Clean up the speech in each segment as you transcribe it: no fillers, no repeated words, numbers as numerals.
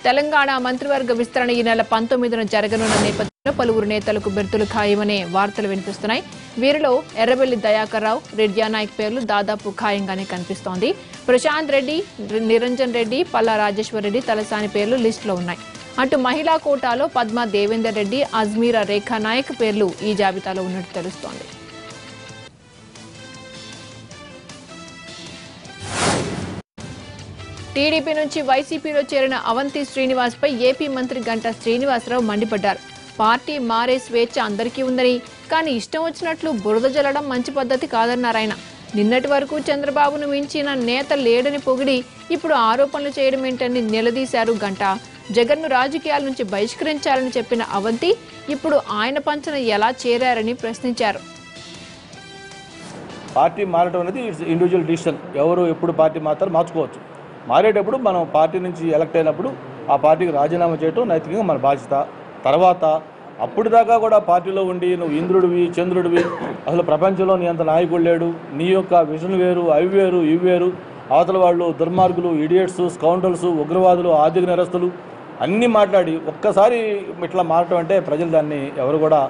తెలంగాణ మంత్రివర్గ విస్తరణ ఈ నెల 19న జరగనున్న నేపథ్యంలో పలువురు నేతలకు బెర్తులు ఖాయమనే వార్తలు వినిపిస్తున్నాయి. వీరిలో ఎర్రబెల్లి దయాకర్ రావు, రెడ్డి నాయక్ పేర్లు దాదాపు ఖాయంగానే కనిపిస్తోంది. ప్రశాంత్ రెడ్డి, నిరంజన్ రెడ్డి, పల్లా రాజేశ్వర్ రెడ్డి, తలసాని పేర్లు లిస్టులో ఉన్నాయి. అటు మహిళా కోటాలో పద్మా దేవేందర్ రెడ్డి, అజ్మీరా రేఖా నాయక్ పేర్లు ఈ జాబితాలో ఉన్నట్టు తెలుస్తోంది. టీడీపీ నుంచి వైసీపీలో చేరిన అవంతి శ్రీనివాస్ పై ఏపీ మంత్రి గంటా శ్రీనివాసరావు మండిపడ్డారు. పార్టీ మారే స్వేచ్ఛ అందరికీ ఉందని, కానీ ఇష్టం వచ్చినట్లు బురద జల్లడం మంచి పద్ధతి కాదన్నారాయన. నిన్నటి వరకు చంద్రబాబును మించిన నేత లేడని పొగిడి ఇప్పుడు ఆరోపణలు చేయడం ఏంటని నిలదీశారు గంటా. జగన్ను రాజకీయాల నుంచి బహిష్కరించాలని చెప్పిన అవంతి ఇప్పుడు ఆయన పంచన ఎలా చేరారని ప్రశ్నించారు. పార్టీ మారడం అనేది ఇట్స్ ఇండివిజువల్ డిసిషన్. ఎవరు ఎప్పుడు పార్టీ మాత్రం మార్చుకోవచ్చు. మారేటప్పుడు మనం పార్టీ నుంచి ఎలక్ట్ అయినప్పుడు ఆ పార్టీకి రాజీనామా చేయడం నైతికంగా మన బాధ్యత. తర్వాత అప్పుడు దాకా కూడా పార్టీలో ఉండి నువ్వు ఇంద్రుడివి చంద్రుడివి, అసలు ప్రపంచంలో నీ అంత నాయకుడు లేడు, నీ యొక్క విజన్ వేరు, అవి వేరు ఇవి వేరు, అవతల వాళ్ళు దుర్మార్గులు, ఇడియట్స్, స్కౌండర్స్, ఉగ్రవాదులు, ఆర్థిక నేరస్తులు అన్నీ మాట్లాడి ఒక్కసారి ఇట్లా మారటం అంటే ప్రజలు దాన్ని ఎవరు కూడా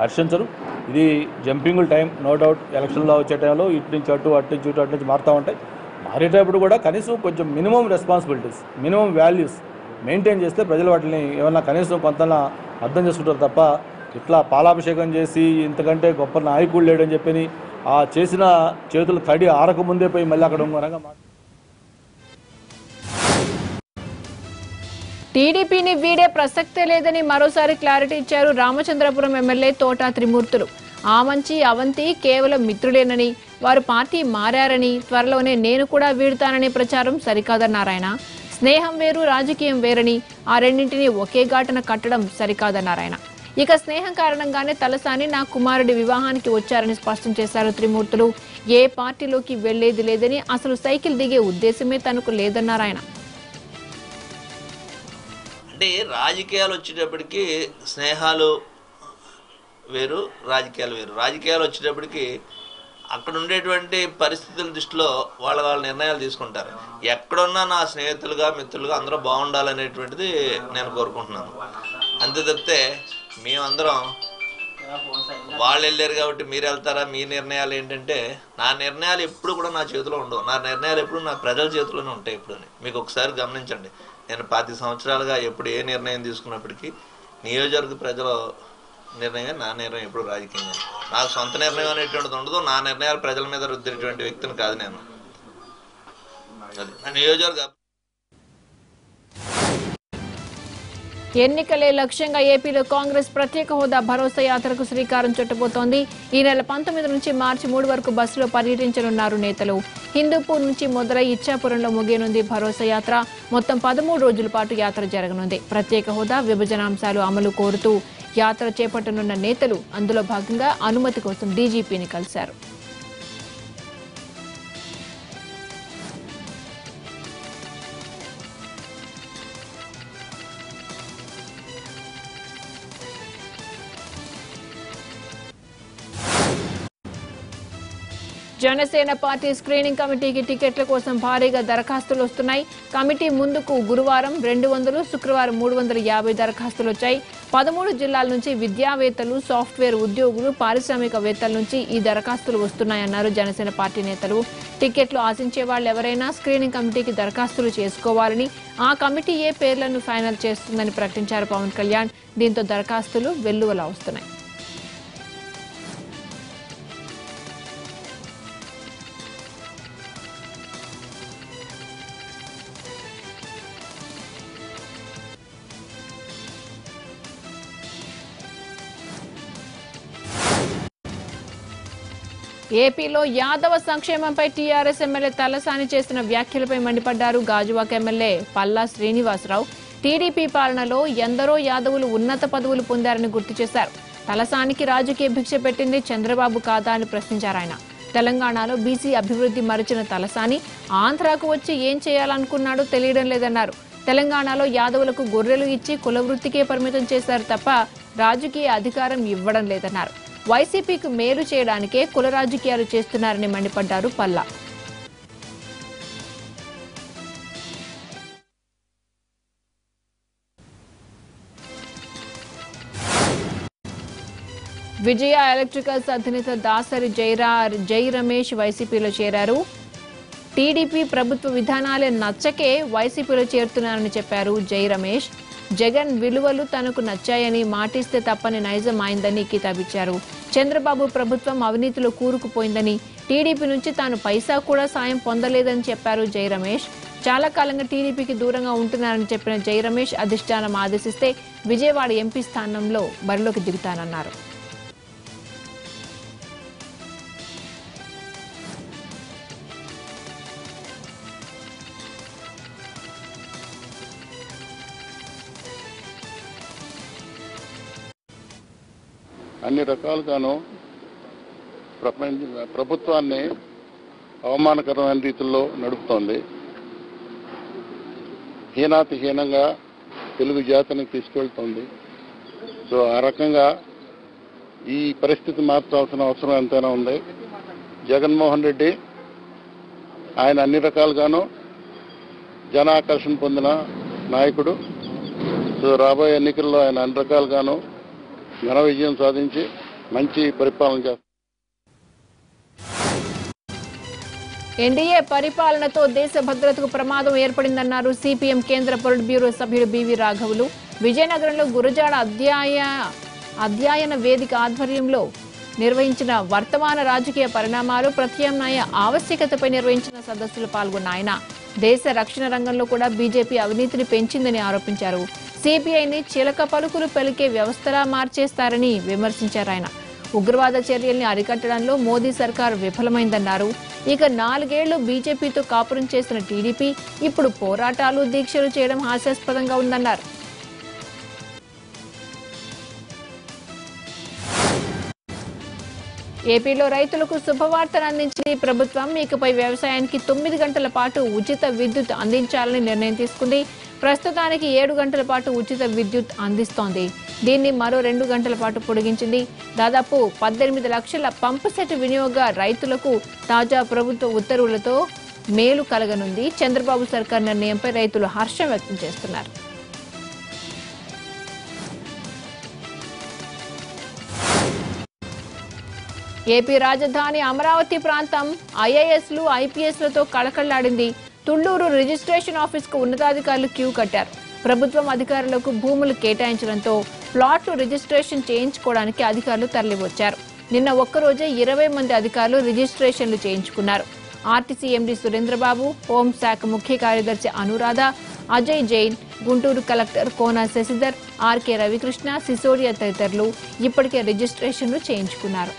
హర్షించరు. ఇది జంపింగుల్ టైం, నో డౌట్. ఎలక్షన్లో వచ్చే టైంలో ఇటు నుంచి అటు, అటు నుంచి ఇటు, అటు నుంచి మారుతూ ఉంటాయి. మారేటప్పుడు కూడా కనీసం కొంచెం minimum responsibilities, minimum values maintain చేస్తే ప్రజలు వాటిని ఏమన్నా కనీసం కొంతలా అర్థం చేసుకుంటారు తప్ప ఇట్లా పాలాభిషేకం చేసి ఇంతకంటే గొప్ప నాయకుడు లేడని చెప్పని ఆ చేసిన చేతులు తడి ఆరకముందే పోయి మళ్ళీ అక్కడ ఇంకొనగా టీడీపీని వీడే ప్రసక్తే లేదని మరోసారి క్లారిటీ ఇచ్చారు రామచంద్రపురం ఎమ్మెల్యే తోట త్రిమూర్తులు. ఆమంచి అవంతి కేవలం మిత్రులేనని, వారు పార్టీ మారారని, త్వరలోనే నేను కూడా వీడుతానని ప్రచారం సరికాదన్నారాయన. స్నేహం వేరు, రాజకీయం వేరని, ఆ రెండింటినీ ఒకే ఘాటన కట్టడం సరికాదన్నారాయన. ఇక స్నేహం కారణంగానే తలసాని నా కుమారుడి వివాహానికి వచ్చారని స్పష్టం చేశారు త్రిమూర్తులు. ఏ పార్టీలోకి వెళ్లేది లేదని, అసలు సైకిల్ దిగే ఉద్దేశమే తనకు లేదన్నారాయన. అంటే రాజకీయాలు వచ్చేటప్పటికి స్నేహాలు వేరు, రాజకీయాలు వేరు. రాజకీయాలు వచ్చేటప్పటికి అక్కడ ఉండేటువంటి పరిస్థితుల దృష్టిలో వాళ్ళ నిర్ణయాలు తీసుకుంటారు. ఎక్కడున్నా నా స్నేహితులుగా మిత్రులుగా అందరూ బాగుండాలనేటువంటిది నేను కోరుకుంటున్నాను. అంతే తప్పితే మేమందరం వాళ్ళు వెళ్ళారు కాబట్టి మీరు వెళ్తారా, మీ నిర్ణయాలు ఏంటంటే, నా నిర్ణయాలు ఎప్పుడు కూడా నా చేతిలో ఉండవు. నా నిర్ణయాలు ఎప్పుడు నా ప్రజల చేతిలోనే ఉంటాయి. ఎప్పుడు మీకు ఒకసారి గమనించండి, నేను 10 సంవత్సరాలుగా ఎప్పుడు ఏ నిర్ణయం తీసుకున్నప్పటికీ నియోజకవర్గ ప్రజల నిర్ణయం, నా నిర్ణయం ఎప్పుడు రాజకీయంగా. నాకు సొంత నిర్ణయం అనేటువంటిది ఉండదు. నా నిర్ణయాలు ప్రజల మీద రుద్దేటువంటి వ్యక్తిని కాదు నేను. అది నా నియోజకవర్గ ఎన్నికలే లక్ష్యంగా ఏపీలో కాంగ్రెస్ ప్రత్యేక హోదా భరోసా యాత్రకు శ్రీకారం చుట్టబోతోంది. ఈ నెల 19 నుంచి మార్చి 3 వరకు బస్సులో పర్యటించనున్నారు నేతలు. హిందూపూర్ నుంచి మొదలై ఇచ్చాపురంలో ముగియనుంది భరోసా యాత్ర. మొత్తం 13 రోజుల పాటు యాత్ర జరగనుంది. ప్రత్యేక హోదా విభజనాంశాలు అమలు కోరుతూ యాత్ర చేపట్టనున్న నేతలు అందులో భాగంగా అనుమతి కోసం డీజీపీని కలిశారు. జనసేన పార్టీ స్క్రీనింగ్ కమిటీకి టికెట్ల కోసం భారీగా దరఖాస్తులు వస్తున్నాయి. కమిటీ ముందుకు గురువారం 200, శుక్రవారం 350 దరఖాస్తులు వచ్చాయి. 13 జిల్లాల నుంచి విద్యావేత్తలు, సాఫ్ట్వేర్ ఉద్యోగులు, పారిశ్రామికవేత్తల నుంచి ఈ దరఖాస్తులు వస్తున్నాయన్నారు జనసేన పార్టీ నేతలు. టికెట్లు ఆశించే వాళ్ళు ఎవరైనా స్క్రీనింగ్ కమిటీకి దరఖాస్తులు చేసుకోవాలని, ఆ కమిటీ ఏ పేర్లను ఫైనల్ చేస్తుందని ప్రకటించారు పవన్ కళ్యాణ్. దీంతో దరఖాస్తులు వెల్లువలా వస్తున్నాయి. ఏపీలో యాదవ సంక్షేమంపై టీఆర్ఎస్ ఎమ్మెల్యే తలసాని చేసిన వ్యాఖ్యలపై మండిపడ్డారు గాజువాక ఎమ్మెల్యే పల్లా శ్రీనివాసరావు. టీడీపీ పాలనలో ఎందరో యాదవులు ఉన్నత పదవులు పొందారని గుర్తు చేశారు. తలసానికి రాజకీయ భిక్ష పెట్టింది చంద్రబాబు కాదా అని ప్రశ్నించారు ఆయన. తెలంగాణలో బీసీ అభివృద్ధి మరచిన తలసాని ఆంధ్రాకు వచ్చి ఏం చేయాలనుకున్నాడో తెలియడం లేదన్నారు. తెలంగాణలో యాదవులకు గొర్రెలు ఇచ్చి కులవృత్తికే పరిమితం చేశారు తప్ప రాజకీయ అధికారం ఇవ్వడం లేదన్నారు. వైసీపీకి మేలు చేయడానికే కుల రాజకీయాలు చేస్తున్నారని మండిపడ్డారు పల్లా. విజయ ఎలక్ట్రికల్స్ అధినేత దాసరి జై రమేష్ వైసీపీలో చేరారు. టీడీపీ ప్రభుత్వ విధానాలే నచ్చకే వైసీపీలో చేరుతున్నారని చెప్పారు జై రమేష్. జగన్ విలువలు తనకు నచ్చాయని, మాటిస్తే తప్పని నైజం అయిందని కితాబిచ్చారు. చంద్రబాబు ప్రభుత్వం అవినీతిలో కూరుకుపోయిందని, టీడీపీ నుంచి తాను పైసా కూడా సాయం పొందలేదని చెప్పారు జై రమేష్. చాలా కాలంగా టీడీపీకి దూరంగా ఉంటున్నారని చెప్పిన జై రమేష్ అధిష్టానం ఆదేశిస్తే విజయవాడ ఎంపీ స్థానంలో బరిలోకి దిగుతానన్నారు. అన్ని రకాలుగాను ప్రభుత్వాన్ని అవమానకరమైన రీతిలో నడుపుతోంది. హీనాతిహీనంగా తెలుగు జాతిని తీసుకెళ్తోంది. సో ఆ రకంగా ఈ పరిస్థితి మార్చాల్సిన అవసరం ఎంతైనా ఉంది. జగన్మోహన్ రెడ్డి ఆయన అన్ని రకాలుగాను జనాకర్షణ పొందిన నాయకుడు. సో రాబోయే ఎన్నికల్లో ఆయన అన్ని రకాలుగాను ఘన విజయం సాధించి మంచి పరిపాలన చేస్తారు. ఎన్డీఏ పరిపాలనతో దేశ భద్రతకు ప్రమాదం ఏర్పడిందన్నారు సిపిఎం కేంద్ర పొలిట్ బ్యూరో సభ్యుడు బివి రాఘవులు. విజయనగరంలో గురజాడ అధ్యయన వేదిక ఆధ్వర్యంలో నిర్వహించిన వర్తమాన రాజకీయ పరిణామాలు, ప్రత్యామ్నాయ ఆవశ్యకతపై నిర్వహించిన సదస్సులో పాల్గొన్న ఆయన దేశ రక్షణ రంగంలో కూడా బీజేపీ అవినీతిని పెంచిందని ఆరోపించారు. సిబిఐని చిలక పలుకులు పలికే వ్యవస్థలా మార్చేస్తారని విమర్శించారు ఆయన. ఉగ్రవాద చర్యల్ని అరికట్టడంలో మోదీ సర్కార్ విఫలమైందన్నారు. ఇక 4 ఏళ్లు బీజేపీతో కాపురం చేసిన టీడీపీ ఇప్పుడు పోరాటాలు, దీక్షలు చేయడం హాస్యాస్పదంగా ఉందన్నారు. ఏపీలో రైతులకు శుభవార్తను అందించింది ప్రభుత్వం. ఇకపై వ్యవసాయానికి 9 గంటల పాటు ఉచిత విద్యుత్ అందించాలని నిర్ణయం తీసుకుంది. ప్రస్తుతానికి 7 గంటల పాటు ఉచిత విద్యుత్ అందిస్తోంది. దీన్ని మరో 2 గంటల పాటు పొడిగించింది. దాదాపు 18 లక్షల పంపు సెట్ వినియోగ రైతులకు తాజా ప్రభుత్వ ఉత్తర్వులతో మేలు కలగనుంది. చంద్రబాబు సర్కార్ నిర్ణయంపై రైతులు హర్షం వ్యక్తం చేస్తున్నారు. ఏపీ రాజధాని అమరావతి ప్రాంతం ఐఏఎస్లు, ఐపీఎస్లతో కళకళ్లాడింది. తుళ్లూరు రిజిస్ట్రేషన్ ఆఫీస్కు ఉన్నతాధికారులు క్యూ కట్టారు. ప్రభుత్వం అధికారులకు భూములు కేటాయించడంతో ప్లాట్లు రిజిస్ట్రేషన్ చేయించుకోవడానికి అధికారులు తరలివచ్చారు. నిన్న ఒక్కరోజే 20 మంది అధికారులు రిజిస్ట్రేషన్లు చేయించుకున్నారు. ఆర్టీసీ ఎండీ సురేంద్రబాబు, హోంశాఖ ముఖ్య కార్యదర్శి అనురాధ, అజయ్ జైన్, గుంటూరు కలెక్టర్ కోన శశిధర్, ఆర్కే రవికృష్ణ, సిసోడియా తదితరులు ఇప్పటికే రిజిస్ట్రేషన్లు చేయించుకున్నారు.